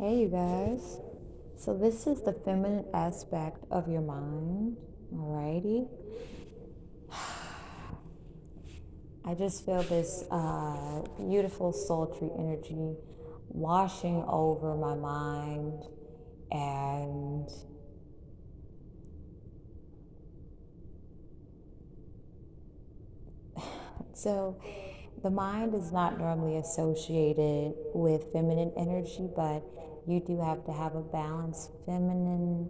Hey, you guys. So, this is the feminine aspect of your mind. Alrighty. I just feel this beautiful, sultry energy washing over my mind. And so, the mind is not normally associated with feminine energy, but you do have to have a balanced feminine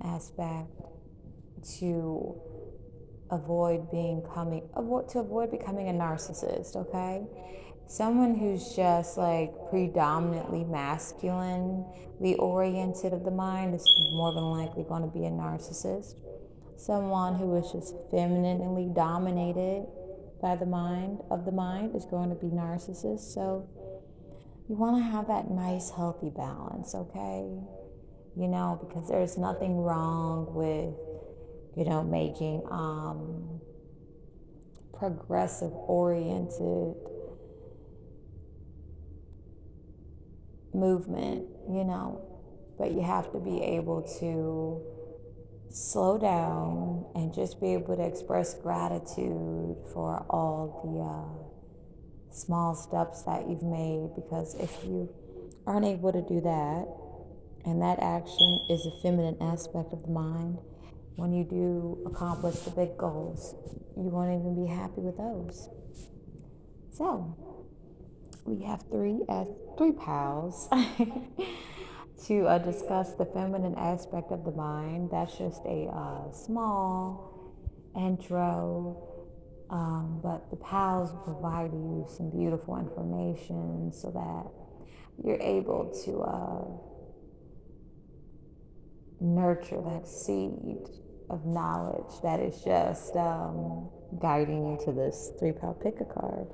aspect to avoid becoming a narcissist. Okay, someone who's just like predominantly masculinely oriented of the mind is more than likely going to be a narcissist. Someone who is just femininely dominated by the mind is going to be narcissist. So you want to have that nice healthy balance. Okay, because there's nothing wrong with making progressive oriented movement, but you have to be able to slow down and just be able to express gratitude for all the small steps that you've made, because if you aren't able to do that, and that action is a feminine aspect of the mind, when you do accomplish the big goals, you won't even be happy with those. So, we have three pals to discuss the feminine aspect of the mind. That's just a small intro, but the pals will provide you some beautiful information so that you're able to nurture that seed of knowledge that is just guiding you to this three-pal pick a card.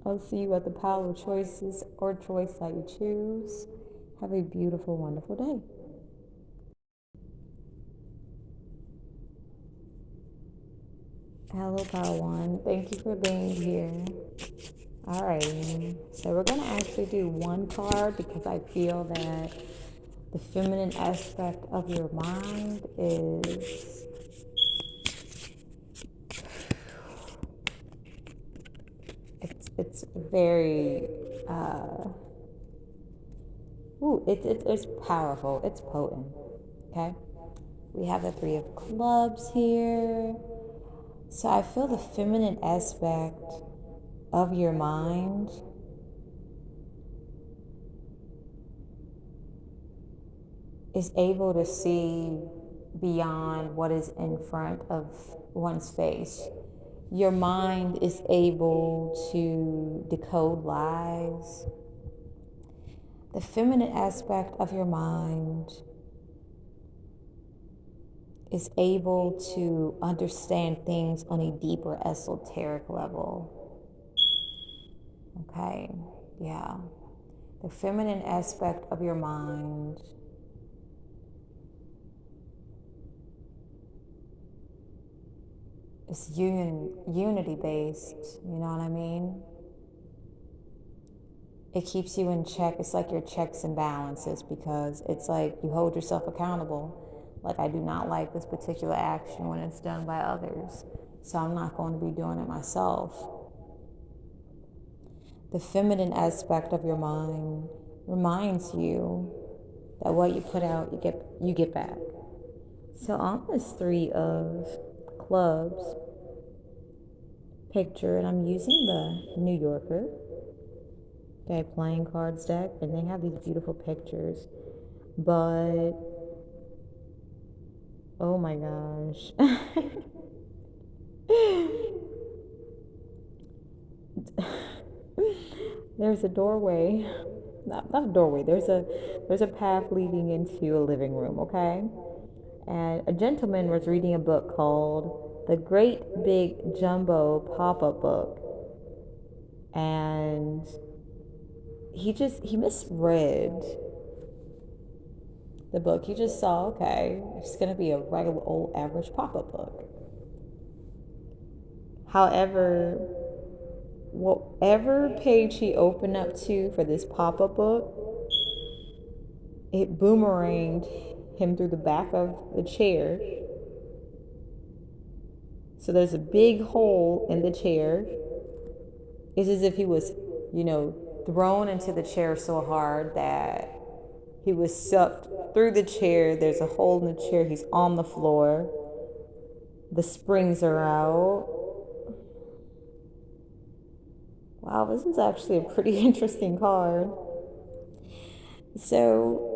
I'll see you at the pile of choices or choice that you choose. Have a beautiful, wonderful day. Hello, pile one. Thank you for being here. Alright, so we're going to actually do one card because I feel that the feminine aspect of your mind is it's very it's powerful, it's potent. Okay, we have the Three of Clubs here. So I feel the feminine aspect of your mind is able to see beyond what is in front of one's face. Your mind is able to decode lies. The feminine aspect of your mind is able to understand things on a deeper esoteric level. Okay, yeah. The feminine aspect of your mind is unity based, you know what I mean? It keeps you in check. It's like your checks and balances, because it's like you hold yourself accountable. Like, I do not like this particular action when it's done by others, so I'm not going to be doing it myself. The feminine aspect of your mind reminds you that what you put out, you get back. So on this Three of Clubs picture, and I'm using the New Yorker, okay, playing cards deck, and they have these beautiful pictures, but oh my gosh. There's a doorway, not a doorway, there's a path leading into a living room, okay? And a gentleman was reading a book called The Great Big Jumbo Pop-Up Book, and he misread the book. He just saw, okay, it's going to be a regular old average pop-up book. However, whatever page he opened up to for this pop-up book, it boomeranged him through the back of the chair. So there's a big hole in the chair. It's as if he was, thrown into the chair so hard that he was sucked through the chair. There's a hole in the chair. He's on the floor. The springs are out. Wow, this is actually a pretty interesting card. So,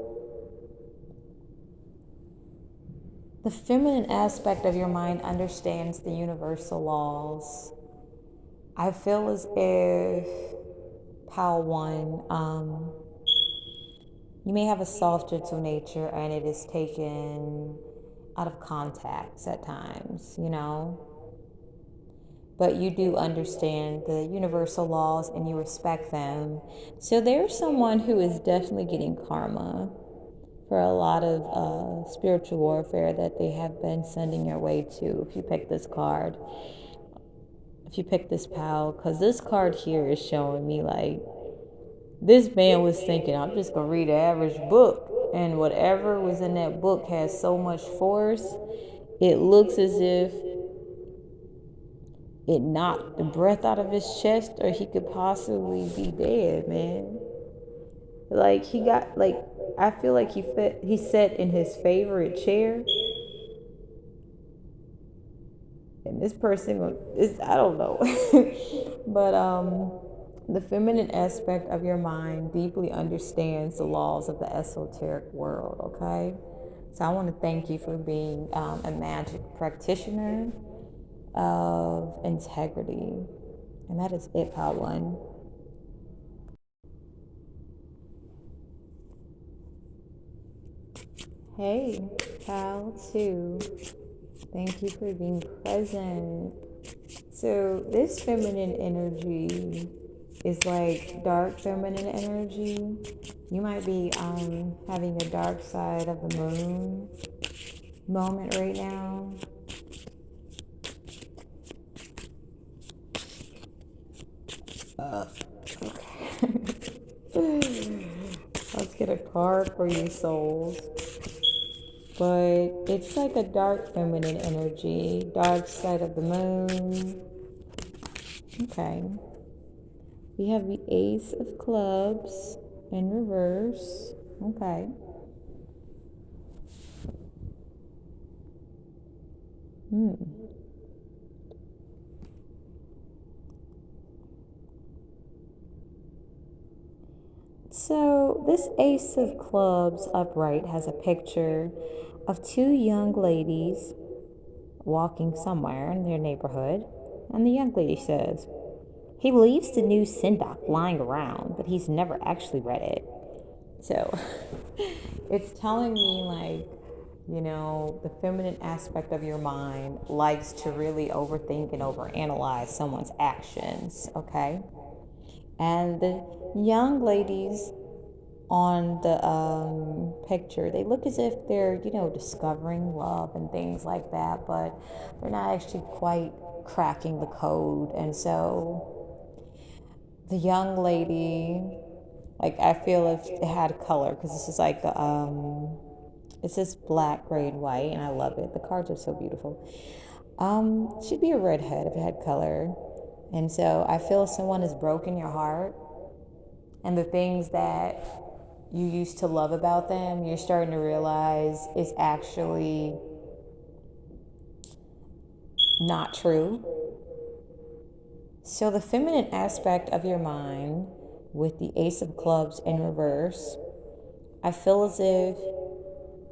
the feminine aspect of your mind understands the universal laws. I feel as if Pile 1, you may have a soft, gentle nature, and it is taken out of context at times, But you do understand the universal laws and you respect them. So there's someone who is definitely getting karma for a lot of spiritual warfare that they have been sending your way to. If you pick this card, if you pick this pal, because this card here is showing me like this man was thinking, I'm just going to read an average book. And whatever was in that book has so much force, it looks as if it knocked the breath out of his chest or he could possibly be dead, man. Like, I feel like he sat in his favorite chair. And this person is, I don't know. But the feminine aspect of your mind deeply understands the laws of the esoteric world, okay? So I want to thank you for being a magic practitioner of integrity. And that is it, Pile 1. Hey, Pile 2. Thank you for being present. So this feminine energy is like dark feminine energy. You might be having a dark side of the moon moment right now. Okay. Let's get a card for you souls. But it's like a dark feminine energy, dark side of the moon. Okay. We have the Ace of Clubs in reverse. Okay. So this Ace of Clubs upright has a picture of two young ladies walking somewhere in their neighborhood. And the young lady says, he leaves the new Syndoc lying around, but he's never actually read it. So it's telling me like, the feminine aspect of your mind likes to really overthink and overanalyze someone's actions, okay? And the young ladies on the picture, they look as if they're, discovering love and things like that, but they're not actually quite cracking the code. And so the young lady, like, I feel if it had color, because this is like it's this black, gray, and white, and I love it. The cards are so beautiful. She'd be a redhead if it had color. And so I feel someone has broken your heart, and the things that you used to love about them, you're starting to realize is actually not true. So the feminine aspect of your mind with the Ace of Clubs in reverse, I feel as if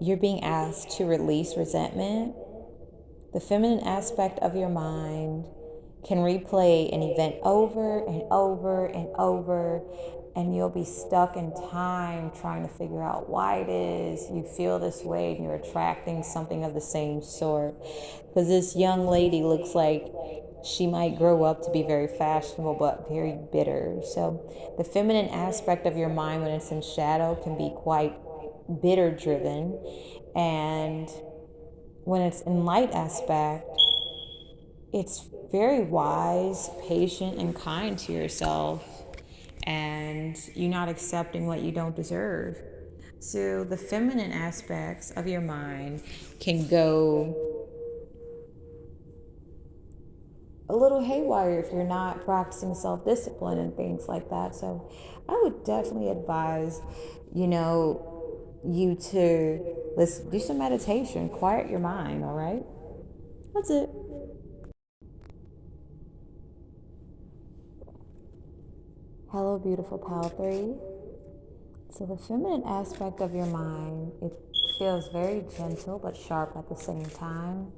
you're being asked to release resentment. The feminine aspect of your mind can replay an event over and over and over, and you'll be stuck in time trying to figure out why it is you feel this way and you're attracting something of the same sort. Because this young lady looks like she might grow up to be very fashionable but very bitter. So the feminine aspect of your mind when it's in shadow can be quite bitter driven, and when it's in light aspect, it's very wise, patient, and kind to yourself, and you're not accepting what you don't deserve. So the feminine aspects of your mind can go a little haywire if you're not practicing self-discipline and things like that. So I would definitely advise, you to do some meditation, quiet your mind, all right? That's it. Hello, beautiful pal 3. So the feminine aspect of your mind, it feels very gentle but sharp at the same time.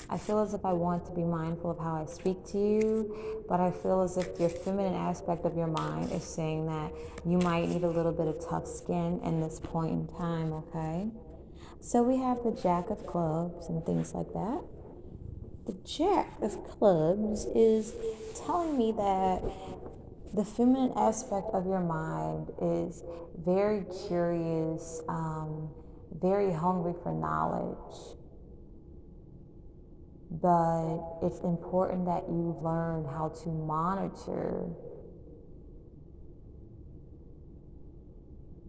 I feel as if I want to be mindful of how I speak to you, but I feel as if your feminine aspect of your mind is saying that you might need a little bit of tough skin in this point in time, okay? So we have the Jack of Clubs and things like that. The Jack of Clubs is telling me that the feminine aspect of your mind is very curious, very hungry for knowledge. But it's important that you learn how to monitor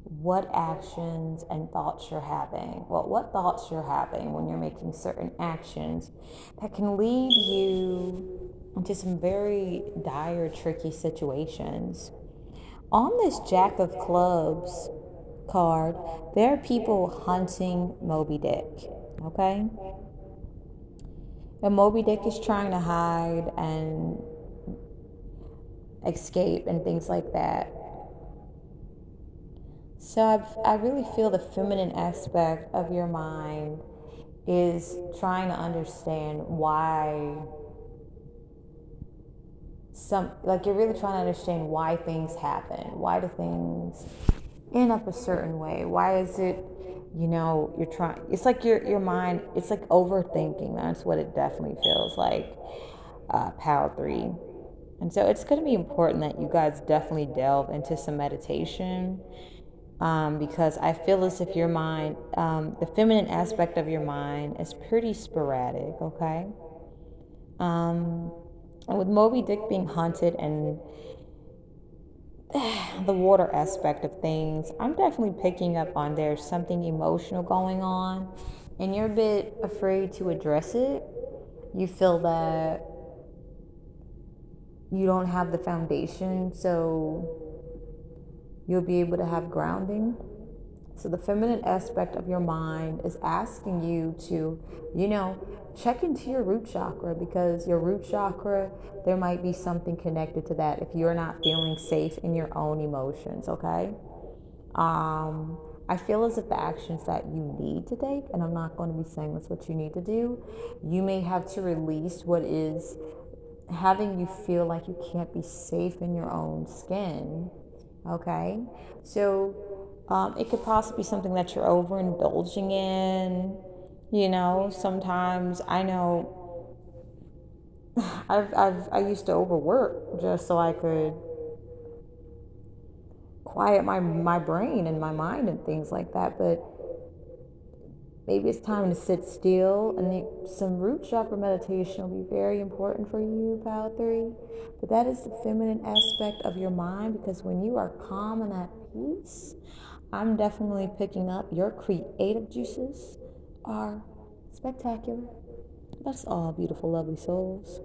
what actions and thoughts you're having. Well, what thoughts you're having when you're making certain actions that can lead you into some very dire, tricky situations. On this Jack of Clubs card, there are people hunting Moby Dick, okay? And Moby Dick is trying to hide and escape and things like that. So I really feel the feminine aspect of your mind is trying to understand why you're really trying to understand why things happen. Why do things end up a certain way? Why is it, you're trying, it's like your mind, it's like overthinking. That's what it definitely feels like, Power 3. And so it's going to be important that you guys definitely delve into some meditation, because I feel as if your mind, the feminine aspect of your mind is pretty sporadic, okay? And with Moby Dick being hunted and the water aspect of things, I'm definitely picking up on there's something emotional going on, and you're a bit afraid to address it. You feel that you don't have the foundation, so you'll be able to have grounding. So the feminine aspect of your mind is asking you to, check into your root chakra, because your root chakra, there might be something connected to that if you're not feeling safe in your own emotions, okay? I feel as if the actions that you need to take, and I'm not going to be saying that's what you need to do, you may have to release what is having you feel like you can't be safe in your own skin, okay? So it could possibly be something that you're overindulging in. Sometimes I know I used to overwork just so I could quiet my brain and my mind and things like that. But maybe it's time to sit still, and some root chakra meditation will be very important for you, Pal 3. But that is the feminine aspect of your mind, because when you are calm and at peace, I'm definitely picking up your creative juices are spectacular. That's all, beautiful, lovely souls.